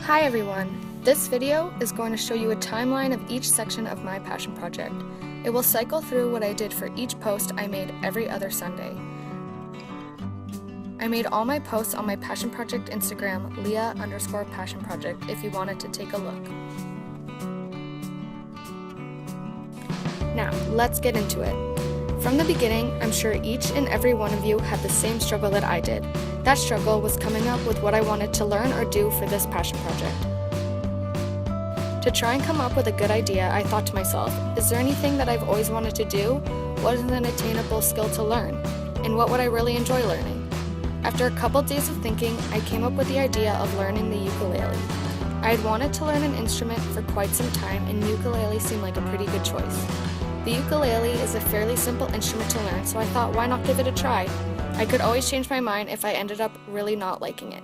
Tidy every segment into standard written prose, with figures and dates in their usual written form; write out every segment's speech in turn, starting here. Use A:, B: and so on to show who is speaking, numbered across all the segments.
A: Hi everyone! This video is going to show you a timeline of each section of my passion project. It will cycle through what I did for each post I made every other Sunday. I made all my posts on my passion project Instagram, Leah_passion project, if you wanted to take a look. Now, let's get into it. From the beginning, I'm sure each and every one of you had the same struggle that I did. That struggle was coming up with what I wanted to learn or do for this passion project. To try and come up with a good idea, I thought to myself, is there anything that I've always wanted to do? What is an attainable skill to learn? And what would I really enjoy learning? After a couple days of thinking, I came up with the idea of learning the ukulele. I had wanted to learn an instrument for quite some time, and ukulele seemed like a pretty good choice. The ukulele is a fairly simple instrument to learn, so I thought, why not give it a try? I could always change my mind if I ended up really not liking it.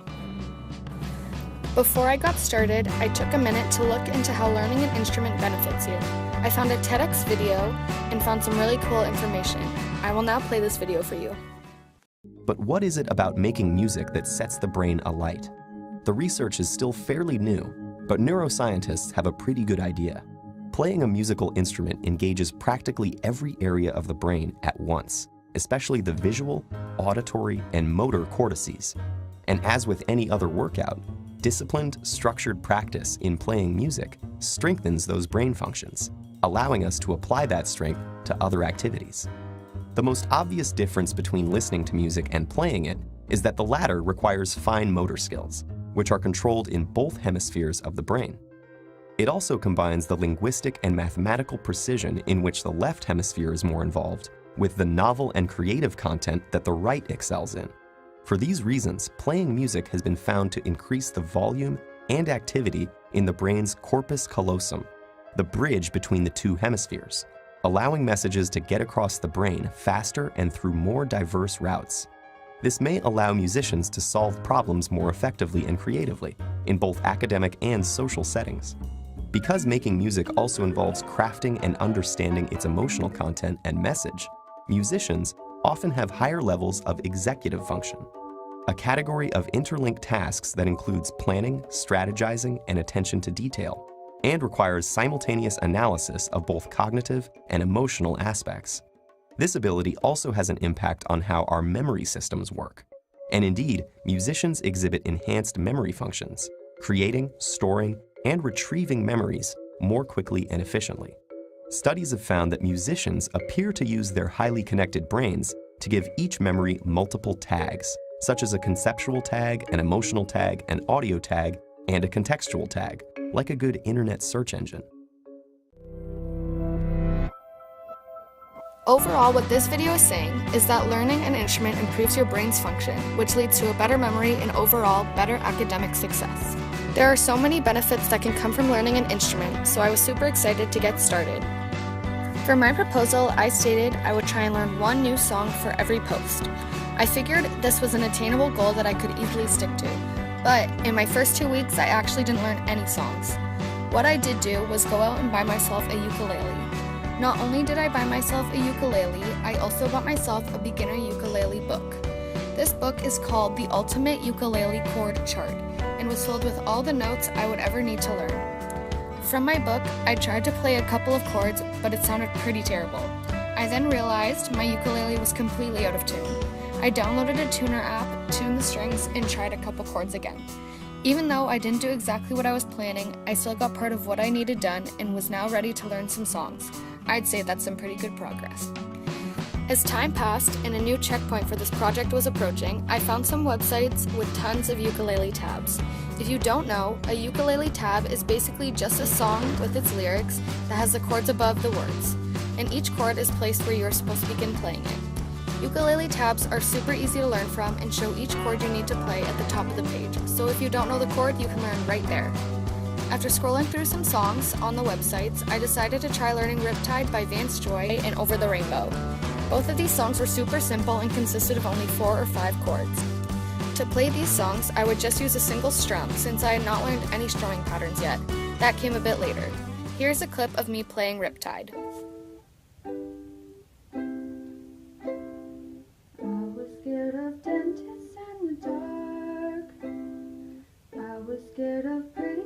A: Before I got started, I took a minute to look into how learning an instrument benefits you. I found a TEDx video and found some really cool information. I will now play this video for you.
B: But what is it about making music that sets the brain alight? The research is still fairly new, but neuroscientists have a pretty good idea. Playing a musical instrument engages practically every area of the brain at once, especially the visual, auditory, and motor cortices. And as with any other workout, disciplined, structured practice in playing music strengthens those brain functions, allowing us to apply that strength to other activities. The most obvious difference between listening to music and playing it is that the latter requires fine motor skills, which are controlled in both hemispheres of the brain. It also combines the linguistic and mathematical precision in which the left hemisphere is more involved with the novel and creative content that the right excels in. For these reasons, playing music has been found to increase the volume and activity in the brain's corpus callosum, the bridge between the two hemispheres, allowing messages to get across the brain faster and through more diverse routes. This may allow musicians to solve problems more effectively and creatively in both academic and social settings. Because making music also involves crafting and understanding its emotional content and message, musicians often have higher levels of executive function, a category of interlinked tasks that includes planning, strategizing, and attention to detail, and requires simultaneous analysis of both cognitive and emotional aspects. This ability also has an impact on how our memory systems work. And indeed, musicians exhibit enhanced memory functions, creating, storing, and retrieving memories more quickly and efficiently. Studies have found that musicians appear to use their highly connected brains to give each memory multiple tags, such as a conceptual tag, an emotional tag, an audio tag, and a contextual tag, like a good internet search engine.
A: Overall, what this video is saying is that learning an instrument improves your brain's function, which leads to a better memory and overall better academic success. There are so many benefits that can come from learning an instrument, so I was super excited to get started. For my proposal, I stated I would try and learn one new song for every post. I figured this was an attainable goal that I could easily stick to, but in my first 2 weeks, I actually didn't learn any songs. What I did do was go out and buy myself a ukulele. Not only did I buy myself a ukulele, I also bought myself a beginner ukulele book. This book is called The Ultimate Ukulele Chord Chart and was filled with all the notes I would ever need to learn. From my book, I tried to play a couple of chords, but it sounded pretty terrible. I then realized my ukulele was completely out of tune. I downloaded a tuner app, tuned the strings, and tried a couple chords again. Even though I didn't do exactly what I was planning, I still got part of what I needed done and was now ready to learn some songs. I'd say that's some pretty good progress. As time passed and a new checkpoint for this project was approaching, I found some websites with tons of ukulele tabs. If you don't know, a ukulele tab is basically just a song with its lyrics that has the chords above the words, and each chord is placed where you're supposed to begin playing it. Ukulele tabs are super easy to learn from and show each chord you need to play at the top of the page, so if you don't know the chord, you can learn right there. After scrolling through some songs on the websites, I decided to try learning Riptide by Vance Joy and Over the Rainbow. Both of these songs were super simple and consisted of only 4 or 5 chords. To play these songs, I would just use a single strum since I had not learned any strumming patterns yet. That came a bit later. Here's a clip of me playing Riptide.
C: I was scared of dentists and the dark. I was scared of pretty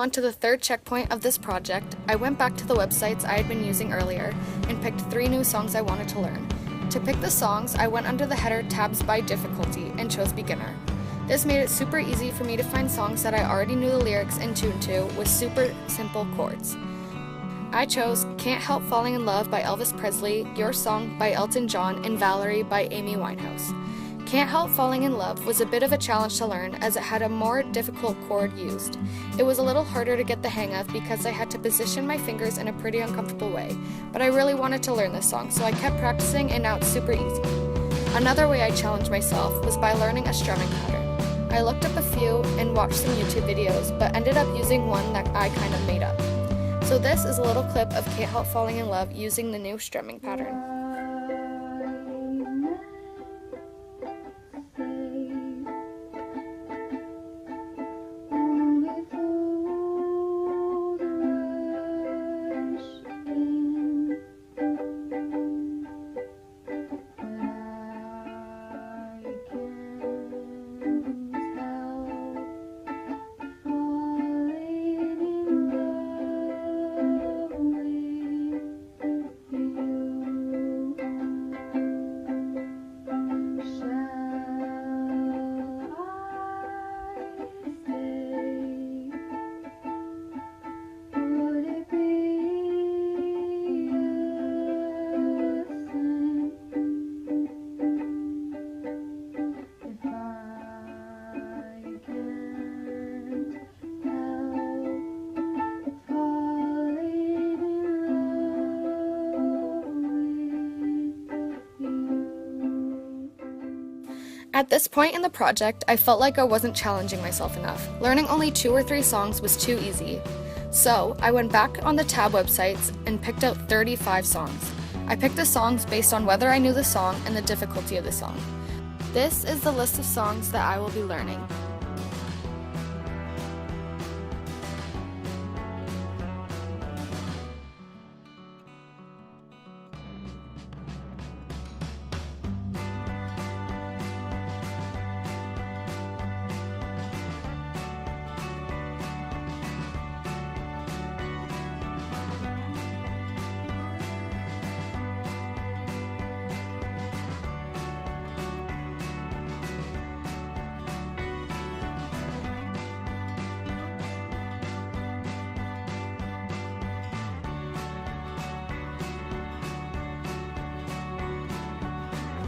A: on to the third checkpoint of this project, I went back to the websites I had been using earlier and picked 3 new songs I wanted to learn. To pick the songs, I went under the header tabs by difficulty and chose beginner. This made it super easy for me to find songs that I already knew the lyrics and tune to with super simple chords. I chose Can't Help Falling in Love by Elvis Presley, Your Song by Elton John, and Valerie by Amy Winehouse. Can't Help Falling in Love was a bit of a challenge to learn as it had a more difficult chord used. It was a little harder to get the hang of because I had to position my fingers in a pretty uncomfortable way, but I really wanted to learn this song, so I kept practicing and now it's super easy. Another way I challenged myself was by learning a strumming pattern. I looked up a few and watched some YouTube videos, but ended up using one that I kind of made up. So this is a little clip of Can't Help Falling in Love using the new strumming pattern. At this point in the project, I felt like I wasn't challenging myself enough. Learning only 2 or 3 songs was too easy. So, I went back on the tab websites and picked out 35 songs. I picked the songs based on whether I knew the song and the difficulty of the song. This is the list of songs that I will be learning.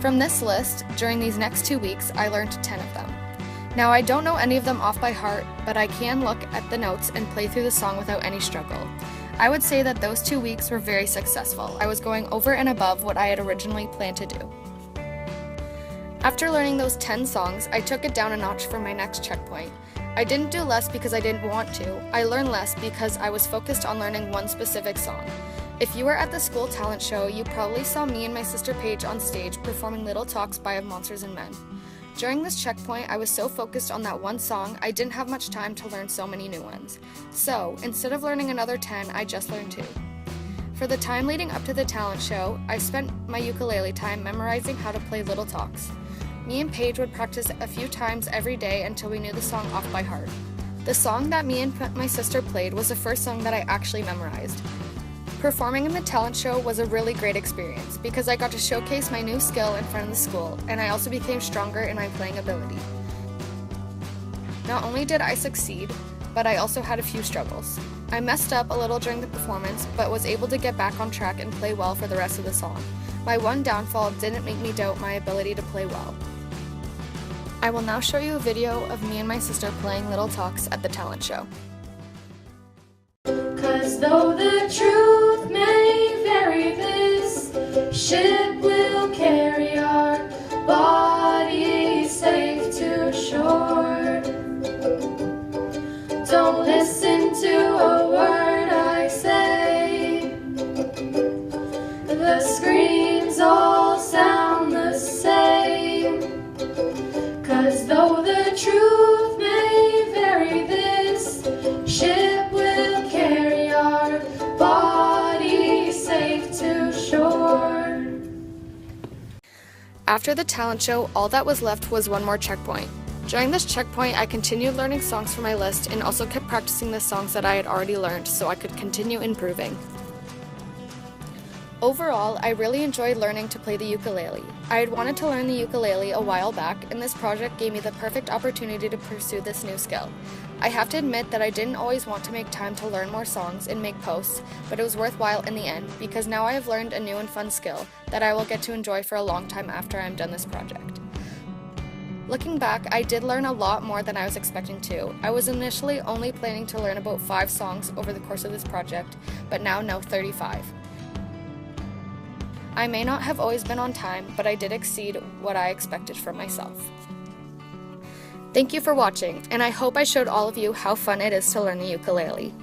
A: From this list, during these next 2 weeks, I learned 10 of them. Now, I don't know any of them off by heart, but I can look at the notes and play through the song without any struggle. I would say that those 2 weeks were very successful. I was going over and above what I had originally planned to do. After learning those 10 songs, I took it down a notch for my next checkpoint. I didn't do less because I didn't want to. I learned less because I was focused on learning one specific song. If you were at the school talent show, you probably saw me and my sister Paige on stage performing Little Talks by Monsters and Men. During this checkpoint, I was so focused on that one song, I didn't have much time to learn so many new ones. So, instead of learning another 10, I just learned 2. For the time leading up to the talent show, I spent my ukulele time memorizing how to play Little Talks. Me and Paige would practice a few times every day until we knew the song off by heart. The song that me and my sister played was the first song that I actually memorized. Performing in the talent show was a really great experience because I got to showcase my new skill in front of the school, and I also became stronger in my playing ability. Not only did I succeed, but I also had a few struggles. I messed up a little during the performance, but was able to get back on track and play well for the rest of the song. My one downfall didn't make me doubt my ability to play well. I will now show you a video of me and my sister playing Little Talks at the talent show.
C: 'Cause though the truth may vary, this ship will carry our bodies safe to shore. Don't listen to a word I say. The screams all sound the same. 'Cause though the truth may vary, this ship will carry our body safe to shore.
A: After the talent show, all that was left was one more checkpoint. During this checkpoint, I continued learning songs for my list and also kept practicing the songs that I had already learned so I could continue improving. Overall, I really enjoyed learning to play the ukulele. I had wanted to learn the ukulele a while back, and this project gave me the perfect opportunity to pursue this new skill. I have to admit that I didn't always want to make time to learn more songs and make posts, but it was worthwhile in the end because now I have learned a new and fun skill that I will get to enjoy for a long time after I'm done this project. Looking back, I did learn a lot more than I was expecting to. I was initially only planning to learn about 5 songs over the course of this project, but now know 35. I may not have always been on time, but I did exceed what I expected from myself. Thank you for watching, and I hope I showed all of you how fun it is to learn the ukulele.